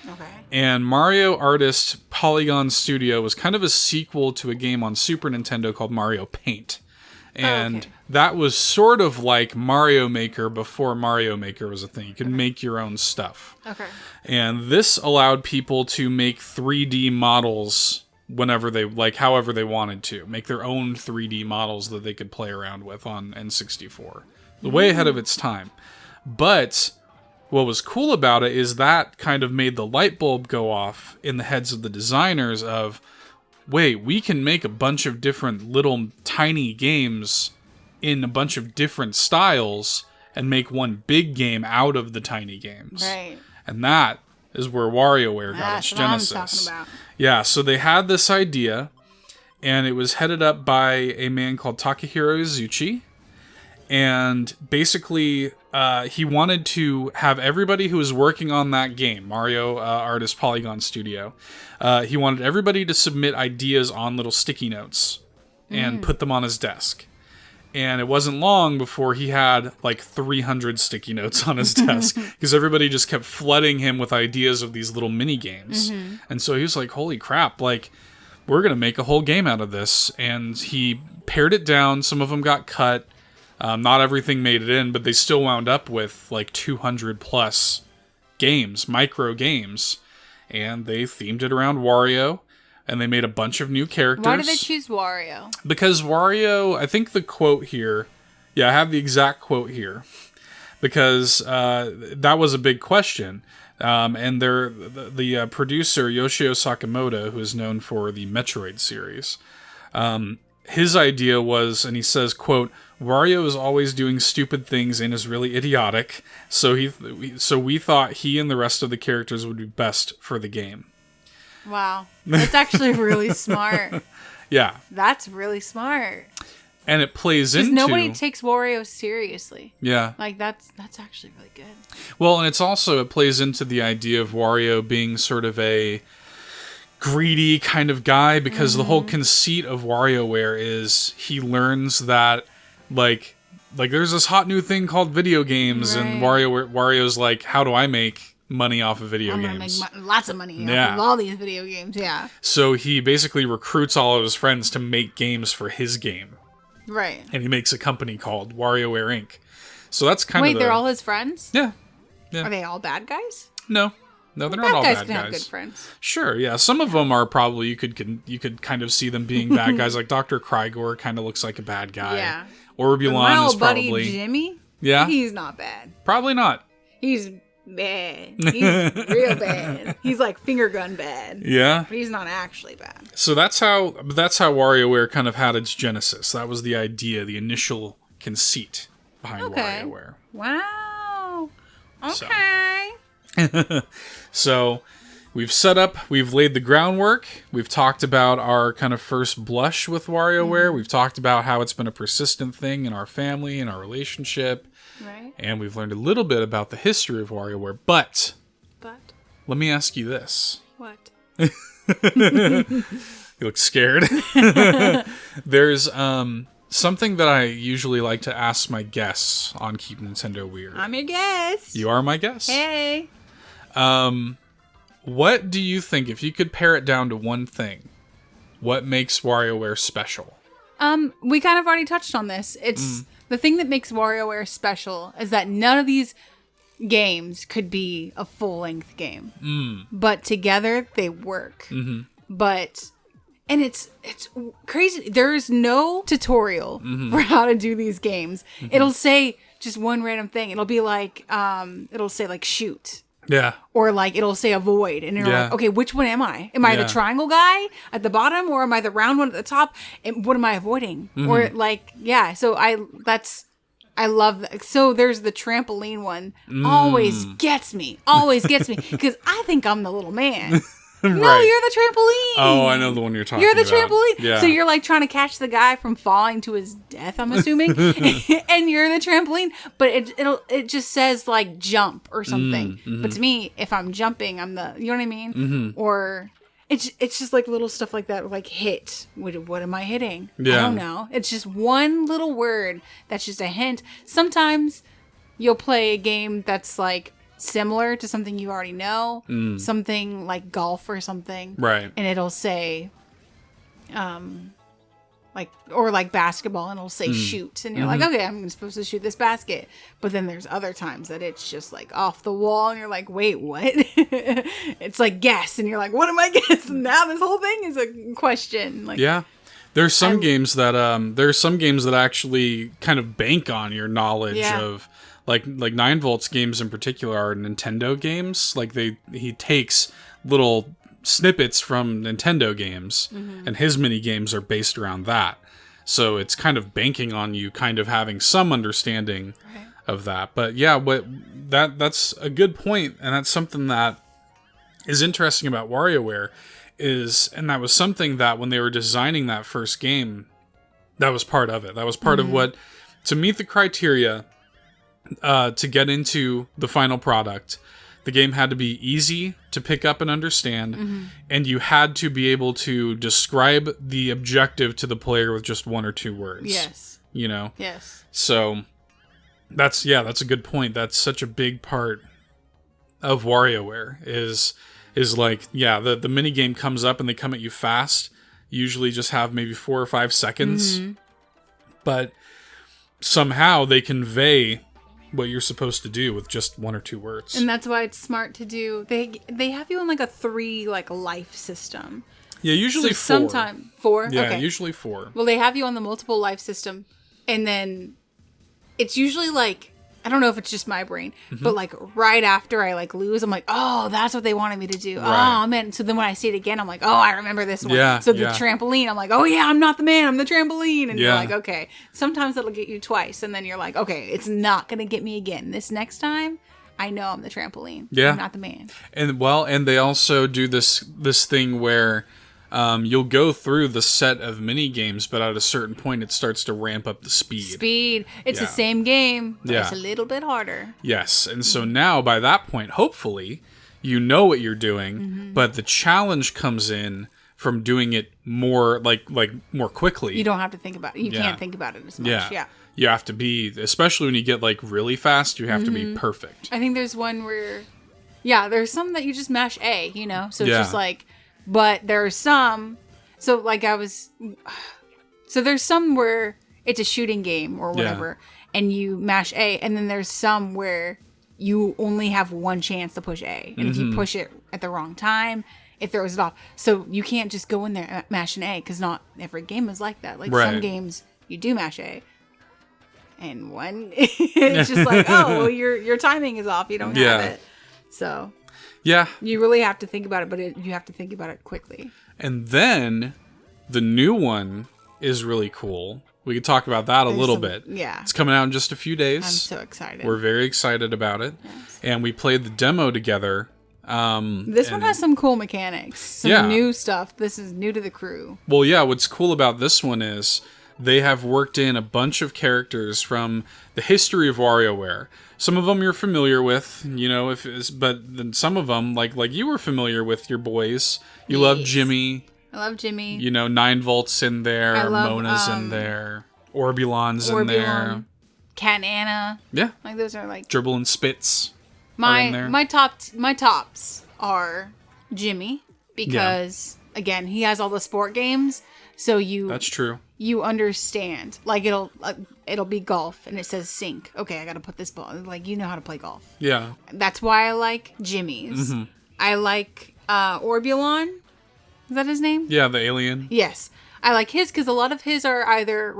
B: Okay.
A: And Mario Artist Polygon Studio was kind of a sequel to a game on Super Nintendo called Mario Paint. And that was sort of like Mario Maker before Mario Maker was a thing. You could make your own stuff.
B: Okay.
A: And this allowed people to make 3D models whenever they, like, however they wanted to. Make their own 3D models that they could play around with on N64. Way ahead of its time. But what was cool about it is that kind of made the light bulb go off in the heads of the designers of, wait, we can make a bunch of different little tiny games in a bunch of different styles and make one big game out of the tiny games.
B: Right.
A: And that is where WarioWare got its genesis.
B: That's what I'm talking about.
A: Yeah, so they had this idea, and it was headed up by a man called Takahiro Izuchi. And basically, he wanted to have everybody who was working on that game, Mario Artist Polygon Studio, he wanted everybody to submit ideas on little sticky notes and put them on his desk. And it wasn't long before he had like 300 sticky notes on his desk because everybody just kept flooding him with ideas of these little mini games. And so he was like, holy crap, like, we're going to make a whole game out of this. And he pared it down. Some of them got cut. Not everything made it in, but they still wound up with like 200 plus games, micro games. And they themed it around Wario. And they made a bunch of new characters.
B: Why did they choose Wario?
A: Because Wario, I think the quote here, I have the exact quote here. Because that was a big question. And the producer, Yoshio Sakamoto, who is known for the Metroid series, his idea was, and he says, quote, Wario is always doing stupid things and is really idiotic, so we thought he and the rest of the characters would be best for the game.
B: Wow. That's actually really smart.
A: Yeah.
B: That's really smart.
A: And it plays into...
B: Because nobody takes Wario seriously.
A: Yeah.
B: Like, that's actually really good.
A: Well, and it plays into the idea of Wario being sort of a greedy kind of guy, because the whole conceit of WarioWare is he learns that, like there's this hot new thing called video games, and Wario's like, how do I make money off of video games?
B: I'm gonna make lots of money off of all these video games, yeah.
A: So he basically recruits all of his friends to make games for his game.
B: Right.
A: And he makes a company called WarioWare Inc. So that's kind of
B: Wait, they're all his friends?
A: Yeah.
B: Are they all bad guys?
A: No, they're not all bad guys.
B: Can have good friends.
A: Sure, yeah. Some of them are probably, you could kind of see them being bad guys. Like Dr. Krygor kind of looks like a bad guy.
B: Yeah.
A: Orbulon is probably...
B: buddy Jimmy?
A: Yeah?
B: He's not bad.
A: Probably not.
B: He's bad. He's real bad. He's like finger gun bad.
A: Yeah.
B: But he's not actually bad.
A: So that's how WarioWare kind of had its genesis. That was the idea, the initial conceit behind WarioWare.
B: Wow. Okay.
A: So we've laid the groundwork. We've talked about our kind of first blush with WarioWare. We've talked about how it's been a persistent thing in our family and our relationship.
B: Right.
A: And we've learned a little bit about the history of WarioWare. But let me ask you this.
B: What?
A: You look scared. There's something that I usually like to ask my guests on Keep Nintendo Weird.
B: I'm your guest.
A: You are my guest.
B: Hey.
A: What do you think, if you could pare it down to one thing, what makes WarioWare special?
B: We kind of already touched on this. It's the thing that makes WarioWare special is that none of these games could be a full-length game. But together they work. And it's crazy. There's no tutorial for how to do these games. It'll say just one random thing. It'll be like it'll say like shoot.
A: Yeah.
B: Or like it'll say avoid, and you're like, okay, which one am I? Am I the triangle guy at the bottom, or am I the round one at the top? And what am I avoiding? Or like, so I love that. So there's the trampoline one. Always gets me because I think I'm the little man. No, you're the trampoline.
A: Oh, I know the one you're talking
B: You're the
A: about.
B: trampoline.
A: Yeah.
B: So you're like trying to catch the guy from falling to his death, I'm assuming. And you're the trampoline, but it just says like jump or something. But to me, if I'm jumping, I'm the, you know what I mean? Or it's just like little stuff like that, like hit. What am I hitting?
A: Yeah.
B: I don't know. It's just one little word that's just a hint. Sometimes you'll play a game that's like similar to something you already know, something like golf or something,
A: Right.
B: and it'll say like basketball, and it'll say shoot, and you're like, okay, I'm supposed to shoot this basket. But then there's other times that it's just like off the wall, and you're like, wait, what? It's like guess, and you're like, what am I guessing? Now this whole thing is a question. Like,
A: yeah, there's some games that actually kind of bank on your knowledge of like 9 Volts games in particular are Nintendo games. Like he takes little snippets from Nintendo games, and his mini games are based around that. So it's kind of banking on you kind of having some understanding of that. But yeah, that's a good point, and that's something that is interesting about WarioWare and that was something that when they were designing that first game, that was part of it. That was part of what, to meet the criteria to get into the final product, the game had to be easy to pick up and understand, and you had to be able to describe the objective to the player with just 1 or 2 words.
B: yes,
A: You know?
B: yes,
A: So that's a good point. That's such a big part of WarioWare is like, the mini game comes up and they come at you fast. Usually just have maybe 4 or 5 seconds. But somehow they convey what you're supposed to do with just 1 or 2 words.
B: and that's why it's smart to do. They have you in like a 3 like life system.
A: Yeah, usually
B: So
A: 4.
B: sometime 4.
A: Yeah,
B: okay.
A: usually 4.
B: Well, they have you on the multiple life system, and then it's usually like, I don't know if it's just my brain, but like right after I like lose, I'm like, oh, that's what they wanted me to do.
A: Right.
B: Oh man! So then when I see it again, I'm like, oh, I remember this one.
A: Yeah,
B: So the
A: yeah.
B: trampoline, I'm like, oh yeah, I'm not the man, I'm the trampoline, and you're
A: Yeah.
B: like, okay. Sometimes it'll get you twice, and then you're like, okay, it's not gonna get me again. This next time, I know I'm the trampoline.
A: Yeah.
B: I'm not the man.
A: And they also do this thing where you'll go through the set of mini games, but at a certain point it starts to ramp up the speed.
B: It's the
A: Yeah.
B: same game, but
A: Yeah.
B: it's a little bit harder.
A: Yes, and so now by that point, hopefully, you know what you're doing, but the challenge comes in from doing it more like more quickly.
B: You don't have to think about it. You
A: Yeah.
B: can't think about it as much.
A: Yeah.
B: Yeah.
A: You have to be, especially when you get like really fast, you have to be perfect.
B: I think there's one where, there's some that you just mash A, you know? So it's
A: Yeah.
B: just like, but there are some, so there's some where it's a shooting game or whatever, and you mash A, and then there's some where you only have one chance to push A. And if you push it at the wrong time, it throws it off. So you can't just go in there and mash an A, because not every game is like that. Like
A: Right.
B: some games, you do mash A. And one, it's just like, oh, well, your timing is off. You don't have it. So
A: Yeah.
B: you really have to think about it, but you have to think about it quickly.
A: And then the new one is really cool. We could talk about that a little bit.
B: Yeah.
A: It's coming out in just a few days.
B: I'm so excited.
A: We're very excited about it.
B: Yes.
A: And we played the demo together.
B: This one has some cool mechanics, some new stuff. This is new to the crew.
A: Well, yeah, what's cool about this one is they have worked in a bunch of characters from the history of WarioWare. Some of them you're familiar with, you know, but then some of them, like you were familiar with your boys. You love Jimmy.
B: I love Jimmy.
A: You know, 9 Volts in there,
B: I love,
A: Mona's in there, Orbulon's in there.
B: Orbulon, Cat and Anna.
A: Yeah.
B: Like those are like
A: Dribble and Spitz are in there.
B: my tops are Jimmy, because again, he has all the sport games, so
A: That's true.
B: you understand. Like it'll be golf and it says sink. Okay, I got to put this ball. Like, you know how to play golf.
A: Yeah.
B: That's why I like Jimmy's. I like Orbulon. Is that his name?
A: Yeah, the alien.
B: Yes. I like his because a lot of his are either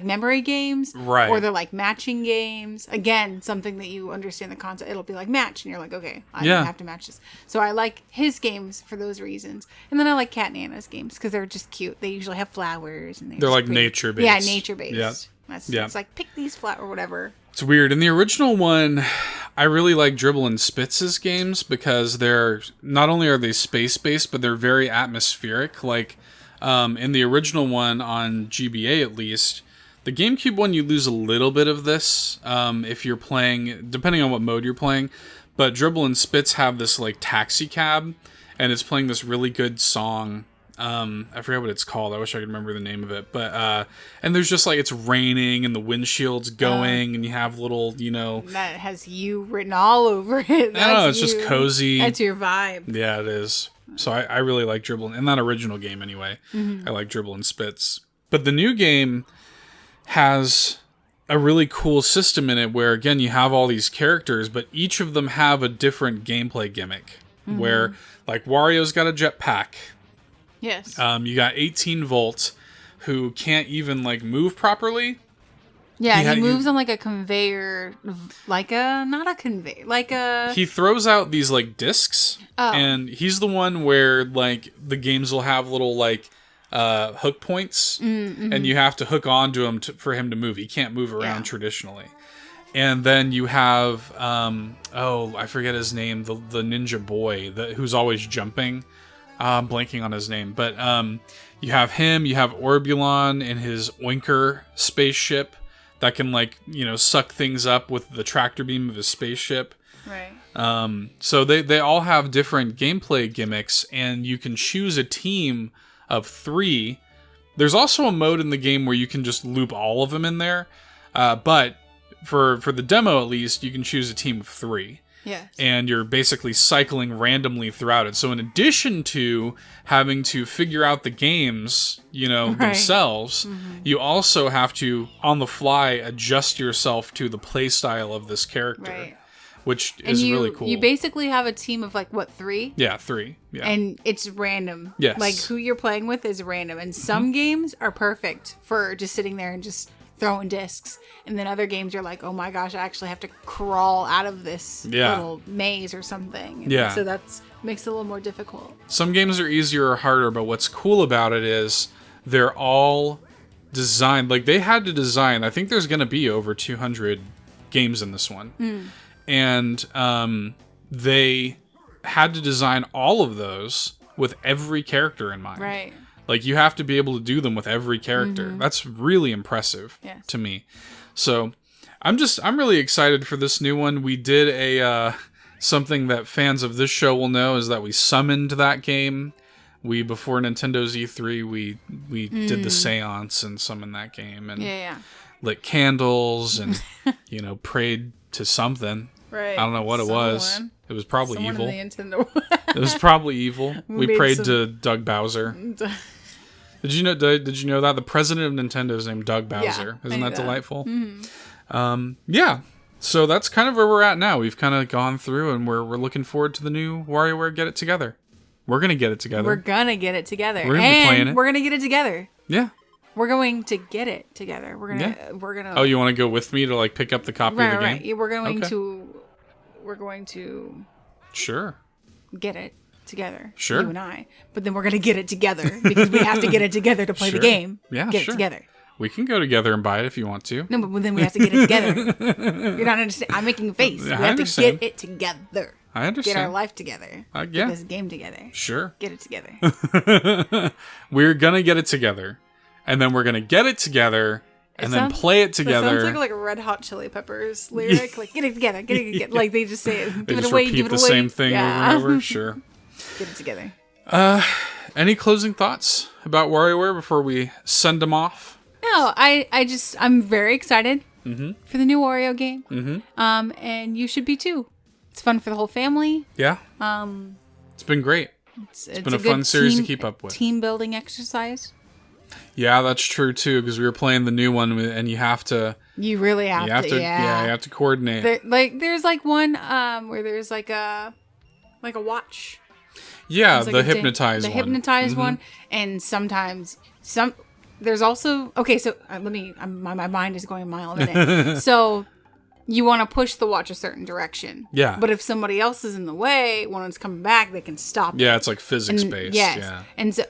B: memory games,
A: Right.
B: or they're like matching games. Again, something that you understand the concept. It'll be like match, and you're like, okay, I have to match this. So I like his games for those reasons. And then I like Cat and Anna's games because they're just cute. They usually have flowers, and
A: They're like nature-based.
B: Yeah, nature based.
A: Yeah.
B: It's like pick these flowers or whatever.
A: It's weird. In the original one, I really like Dribble and Spitz's games because they're not only are they space-based, but they're very atmospheric. Like in the original one on GBA at least, the GameCube one you lose a little bit of this if you're playing, depending on what mode you're playing. But Dribble and Spitz have this like taxi cab, and it's playing this really good song. I forget what it's called. I wish I could remember the name of it. But and there's just like it's raining and the windshield's going and you have little,
B: that has you written all over it.
A: No, it's just cozy.
B: That's your vibe.
A: Yeah, it is. So I really like Dribble in that original game anyway. I like Dribble and Spitz. But the new game has a really cool system in it where again you have all these characters, but each of them have a different gameplay gimmick. Where like Wario's got a jetpack.
B: Yes.
A: You got 18 Volt, who can't even like move properly.
B: Yeah, he moves on like a conveyor, not a conveyor, like a.
A: He throws out these like discs, and he's the one where like the games will have little like hook points, and you have to hook onto him for him to move. He can't move around traditionally. And then you have I forget his name, the ninja boy who's always jumping. I'm blanking on his name, but you have him, you have Orbulon in his Oinker spaceship that can suck things up with the tractor beam of his spaceship.
B: Right.
A: So they all have different gameplay gimmicks, and you can choose a team of 3. There's also a mode in the game where you can just loop all of them in there, but for the demo at least, you can choose a team of 3.
B: Yes.
A: And you're basically cycling randomly throughout it. So in addition to having to figure out the games, themselves, you also have to, on the fly, adjust yourself to the play style of this character, which is really cool.
B: You basically have a team of 3?
A: Yeah, 3. Yeah.
B: And it's random.
A: Yes.
B: Like who you're playing with is random. And some games are perfect for just sitting there and just throwing discs, and then other games are like, oh my gosh, I actually have to crawl out of this little maze or something. And so that's makes it a little more difficult.
A: Some games are easier or harder, but what's cool about it is they're all designed, like they had to design, I think there's going to be over 200 games in this one. And they had to design all of those with every character in mind.
B: Right.
A: Like, you have to be able to do them with every character. That's really impressive to me. So, I'm really excited for this new one. We did a something that fans of this show will know is that we summoned that game. Before Nintendo's E3, we did the seance and summoned that game and lit candles and prayed to something.
B: Right.
A: I don't know what it was. It was probably evil.
B: In the Nintendo.
A: It was probably evil. We prayed to Doug Bowser. Did you know that the president of Nintendo is named Doug Bowser? Isn't that delightful? Yeah. So that's kind of where we're at now. We've kind of gone through, and we're looking forward to the new WarioWare Get It Together. We're gonna get it together.
B: We're gonna get it together.
A: We're gonna be playing it.
B: We're gonna get it together.
A: Yeah.
B: We're going to get it together. We're gonna.
A: Oh, you want to go with me to pick up the copy of the game?
B: Right. Yeah, we're going to.
A: Sure.
B: Get it together.
A: Sure.
B: You and I. But then we're gonna get it together because we have to get it together to play the game.
A: Yeah.
B: Get it together.
A: We can go together and buy it if you want to.
B: No, but then we have to get it together. You're not understanding. I'm making a face.
A: Yeah,
B: we have to get it together.
A: I understand.
B: Get our life together. Get this game together.
A: Sure.
B: Get it together.
A: We're gonna get it together. And then we're gonna get it together and then play it together.
B: That sounds like a Red Hot Chili Peppers lyric. Like, get it together, get it together. Like, they just say it.
A: They just repeat the same thing over and over. Sure.
B: Get it together.
A: Any closing thoughts about WarioWare before we send them off?
B: No, I'm very excited for the new Wario game. And you should be too. It's fun for the whole family.
A: Yeah. It's been great. It's been a fun series to keep up with. Team
B: building exercise.
A: Yeah, that's true too. Because we were playing the new one, and you have to.
B: You really have to. Yeah,
A: you have to coordinate.
B: There's one where there's a watch.
A: Yeah, the hypnotized one.
B: The hypnotized one, and sometimes there's also so my mind is going a mile a minute. So you want to push the watch a certain direction.
A: Yeah.
B: But if somebody else is in the way, when it's coming back, they can stop it.
A: Yeah, it's like physics-based.
B: Yes.
A: Yeah.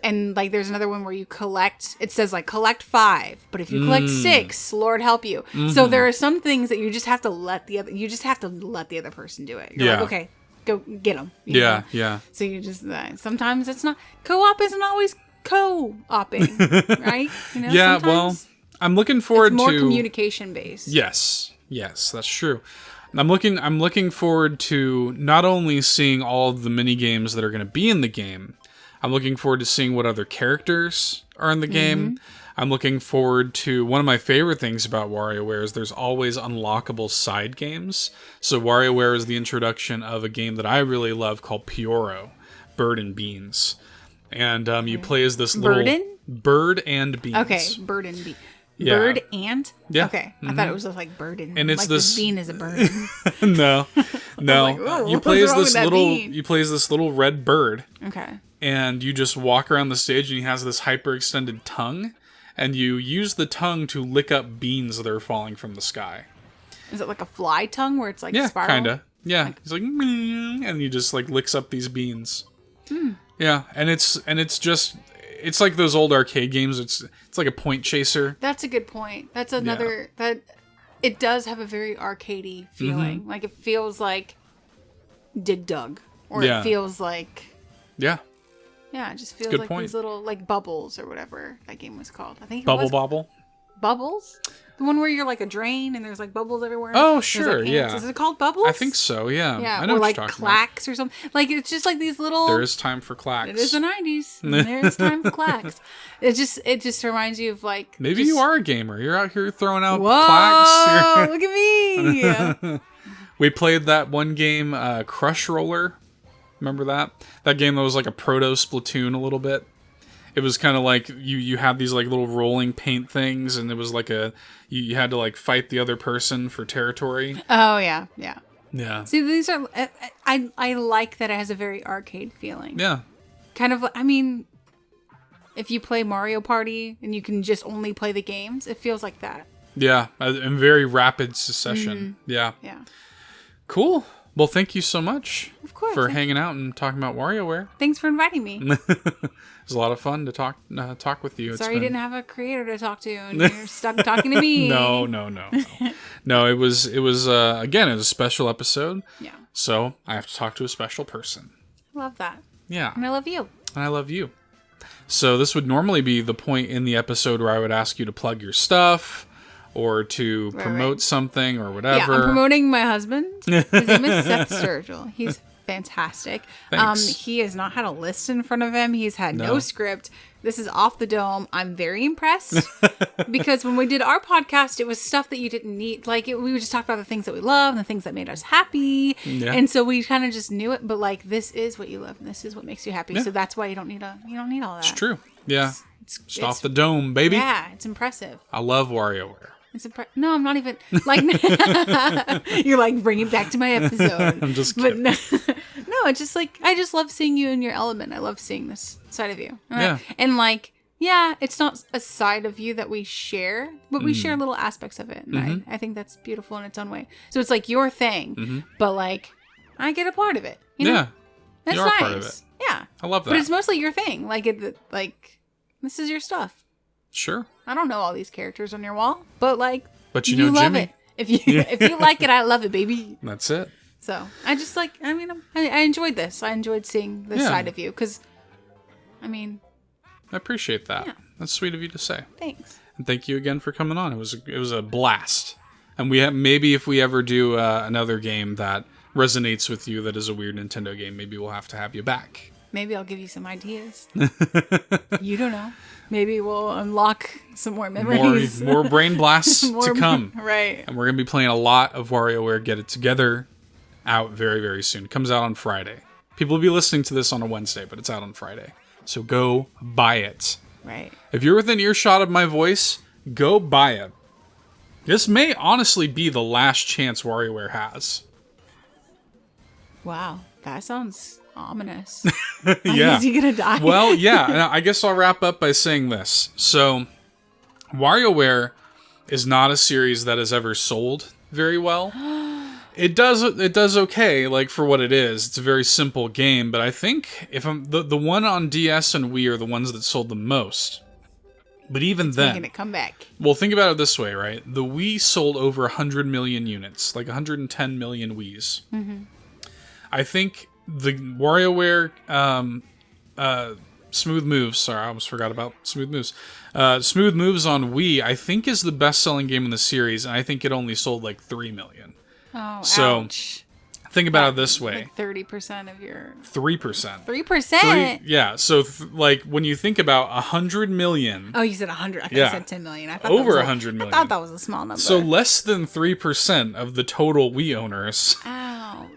B: And like there's another one where you collect, it says like collect 5, but if you collect 6, Lord help you. So there are some things that you just have to let the other person do it. You're like, okay, go get them.
A: Yeah, yeah.
B: So you just, sometimes it's not, co-op isn't always co-oping, right? You know,
A: Yeah, well, I'm looking forward
B: it's more
A: to
B: communication based.
A: Yes, that's true. I'm looking forward to not only seeing all of the mini games that are going to be in the game. I'm looking forward to seeing what other characters are in the game. I'm looking forward to one of my favorite things about WarioWare is there's always unlockable side games. So WarioWare is the introduction of a game that I really love called Pioro, Bird and Beans. And you play as this little bird and beans. Okay,
B: bird and beans.
A: Yeah.
B: Bird and?
A: Yeah.
B: Okay. I thought it was just like bird and
A: it's
B: like
A: this
B: bean is a bird.
A: No.
B: Like,
A: you play as this little red bird.
B: Okay.
A: And you just walk around the stage and he has this hyperextended tongue. And you use the tongue to lick up beans that are falling from the sky.
B: Is it like a fly tongue where it's like spiral?
A: Kinda. Yeah. It's like and he just like licks up these beans. Yeah, and it's just it's like those old arcade games. It's like a point chaser.
B: That's a good point. That's another that it does have a very arcadey feeling. Like it feels like Dig Dug, or it feels like it just feels like these little like bubbles or whatever that game was called. I think
A: Bubble.
B: Bubbles. The one where you're like a drain and there's like bubbles everywhere.
A: Oh, sure,
B: like
A: yeah.
B: Is it called Bubbles?
A: I think so, yeah.
B: Yeah,
A: I know
B: or
A: what
B: like
A: you're talking
B: clacks or something. Like it's just like these little.
A: There is time for clacks.
B: It is the 90s. And there is time for clacks. It just reminds you of like.
A: Maybe you are a gamer. You're out here throwing out
B: clacks.
A: Look
B: at me.
A: We played that one game, Crush Roller. Remember that? That game that was like a proto Splatoon a little bit. It was kind of like you had these like little rolling paint things, and it was like you had to like fight the other person for territory.
B: Oh yeah.
A: Yeah.
B: See, these are I like that it has a very arcade feeling.
A: Yeah.
B: Kind of. I mean, if you play Mario Party and you can just only play the games, it feels like that.
A: Yeah, in very rapid succession. Yeah.
B: Yeah.
A: Cool. Well, thank you so much for
B: thanks.
A: hanging out and talking about WarioWare.
B: Thanks for inviting me.
A: It was a lot of fun to talk with you.
B: Sorry you didn't have a creator to talk to and you're stuck talking to me.
A: No. No, it was again, it was a special episode.
B: Yeah.
A: So I have to talk to a special person.
B: I love that.
A: Yeah.
B: And I love you.
A: And I love you. So this would normally be the point in the episode where I would ask you to plug your stuff or to promote something or whatever.
B: Yeah, I'm promoting my husband. His name is Seth Sturgill. He's fantastic.
A: Thanks.
B: He has not had a list in front of him. He's had no script. This is off the dome. I'm very impressed because when we did our podcast, it was stuff that you didn't need. Like we would just talk about the things that we love and the things that made us happy. Yeah. And so we kind of just knew it. But like, this is what you love and this is what makes you happy. Yeah. So that's why you don't need all that.
A: It's true. Yeah. It's off the dome, baby.
B: Yeah, it's impressive.
A: I love WarioWare.
B: No, I'm not even like. You're like bringing back to my episode.
A: I'm just kidding.
B: But no, it's just like I just love seeing you in your element. I love seeing this side of you. Right?
A: Yeah,
B: and like, yeah, it's not a side of you that we share, but we share little aspects of it. And I think that's beautiful in its own way. So it's like your thing, but like I get a part of it. You know?
A: Yeah,
B: that's
A: you are
B: nice.
A: part of it.
B: Yeah,
A: I love that.
B: But it's mostly your thing. Like this is your stuff.
A: Sure.
B: I don't know all these characters on your wall, but like,
A: but you know
B: love
A: Jimmy.
B: It. If you like it, I love it, baby.
A: That's it.
B: So I just like, I mean, I enjoyed this. I enjoyed seeing this side of you because, I mean,
A: I appreciate that.
B: Yeah.
A: That's sweet of you to say.
B: Thanks.
A: And thank you again for coming on. It was a blast. And maybe if we ever do another game that resonates with you that is a weird Nintendo game, maybe we'll have to have you back.
B: Maybe I'll give you some ideas. You don't know. Maybe we'll unlock some more memories.
A: More brain blasts to come.
B: Right.
A: And we're going to be playing a lot of WarioWare Get It Together out very, very soon. It comes out on Friday. People will be listening to this on a Wednesday, but it's out on Friday. So go buy it.
B: Right.
A: If you're within earshot of my voice, go buy it. This may honestly be the last chance WarioWare has.
B: Wow. That sounds ominous.
A: Yeah.
B: Is he gonna die?
A: Well, yeah. I guess I'll wrap up by saying this. So, WarioWare is not a series that has ever sold very well. It does okay, like, for what it is. It's a very simple game, but I think if I'm the one on DS and Wii are the ones that sold the most. But even then,
B: making it come back.
A: Well, think about it this way, right? The Wii sold over 100 million units, like 110 million Wiis. Mm-hmm. I think the WarioWare Smooth Moves, sorry, I almost forgot about Smooth Moves. Smooth Moves on Wii, I think, is the best-selling game in the series, and I think it only sold like 3 million.
B: Oh,
A: so,
B: ouch.
A: Think about it this way.
B: Like 30% of your...
A: 3%.
B: 3%?
A: Yeah, so like when you think about 100 million...
B: Oh, you said 100. I thought you said 10 million. I thought
A: over 100 million.
B: I thought that was a small number.
A: So less than 3% of the total Wii owners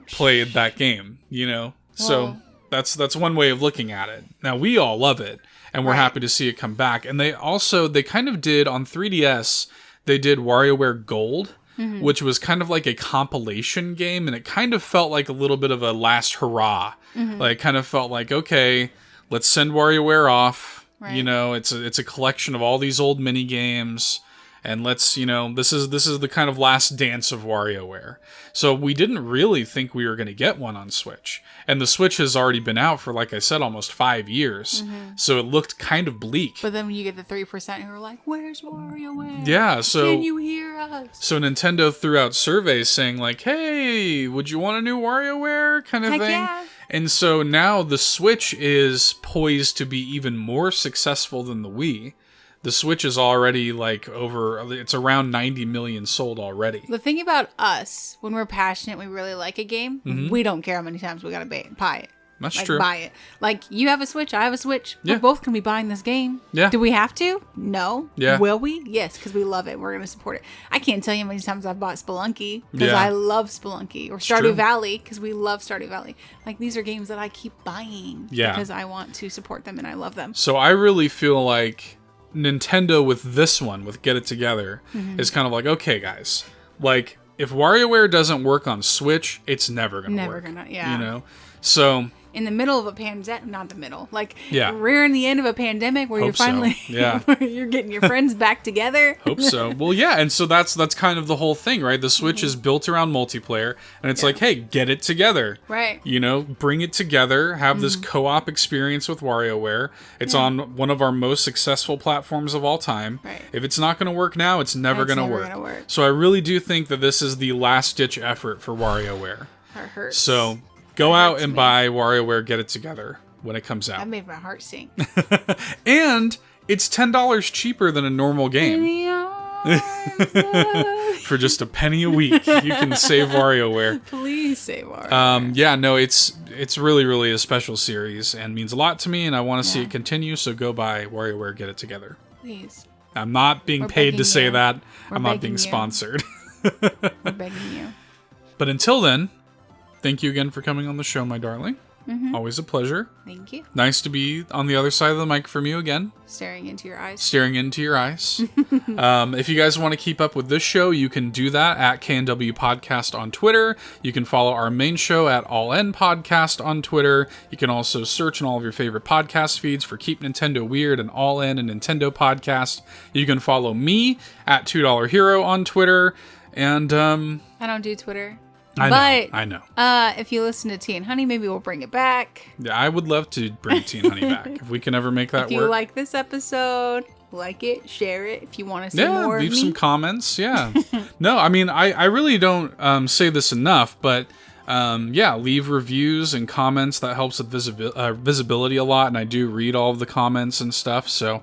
A: played that game, you know? Well, so that's one way of looking at it. Now, we all love it, and we're happy to see it come back. And they kind of did, on 3DS, they did WarioWare Gold, which was kind of like a compilation game, and it kind of felt like a little bit of a last hurrah. Like, kind of felt like, okay, let's send WarioWare off. Right. You know, it's a collection of all these old mini games, and let's, you know, this is the kind of last dance of WarioWare. So we didn't really think we were going to get one on Switch. And the Switch has already been out for, like I said, almost 5 years. So it looked kind of bleak.
B: But then when you get the 3% who are like, where's WarioWare?
A: Yeah, so...
B: Can you hear us?
A: So Nintendo threw out surveys saying, like, hey, would you want a new WarioWare kind of thing? Yeah. And so now the Switch is poised to be even more successful than the Wii. The Switch is already, like, it's around 90 million sold already.
B: The thing about us, when we're passionate, we really like a game, we don't care how many times we gotta buy it.
A: That's
B: like,
A: true.
B: Buy it. Like, you have a Switch, I have a Switch.
A: Yeah.
B: We're both gonna be buying this game.
A: Yeah.
B: Do we have to? No.
A: Yeah.
B: Will we? Yes, because we love it. We're gonna support it. I can't tell you how many times I've bought Spelunky, because I love Spelunky. Or Stardew Valley, because we love Stardew Valley. Like, these are games that I keep buying.
A: Yeah.
B: Because I want to support them and I love them.
A: So I really feel like Nintendo with this one, with Get It Together, is kind of like, okay, guys, like, if WarioWare doesn't work on Switch, it's never gonna work.
B: Yeah.
A: You know? So...
B: in the middle of a pandemic, not the middle, like, we're in the end of a pandemic where you're finally, where you're getting your friends back together.
A: Hope so. Well, yeah, and so that's kind of the whole thing, right? The Switch is built around multiplayer, and it's like, hey, get it together.
B: Right.
A: You know, bring it together, have this co-op experience with WarioWare. It's on one of our most successful platforms of all time.
B: Right.
A: If it's not going to work now, it's never going to work. So I really do think that this is the last-ditch effort for WarioWare.
B: That hurts.
A: So... go out and buy WarioWare Get It Together when it comes out.
B: That made my heart sing.
A: And it's $10 cheaper than a normal game. For just a penny a week, you can save WarioWare.
B: Please save WarioWare.
A: Yeah, no, it's really, really a special series and means a lot to me, and I want to see it continue, so go buy WarioWare Get It Together.
B: Please.
A: I'm not being paid to say that. I'm not being sponsored.
B: We're begging you.
A: But until then, thank you again for coming on the show, my darling. Always a pleasure.
B: Thank you.
A: Nice to be on the other side of the mic from you again.
B: Staring into your eyes.
A: If you guys want to keep up with this show, you can do that at KNW Podcast on Twitter. You can follow our main show at All N Podcast on Twitter. You can also search in all of your favorite podcast feeds for Keep Nintendo Weird and All N and Nintendo Podcast. You can follow me at $2 Hero on Twitter. And
B: I don't do Twitter.
A: I know.
B: If you listen to Tea and Honey, maybe we'll bring it back.
A: Yeah, I would love to bring Tea and Honey back. If we can ever make that work.
B: If you like this episode, like it, share it. If you want to see more
A: leave
B: of me.
A: some comments. Yeah. No, I mean, I really don't say this enough, but leave reviews and comments. That helps with visibility a lot, and I do read all of the comments and stuff. So,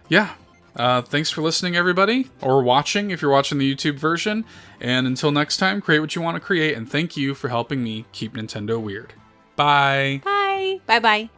A: yeah. Thanks for listening, everybody, or watching if you're watching the YouTube version. And until next time, create what you want to create, and thank you for helping me keep Nintendo weird. Bye.
B: Bye. Bye-bye.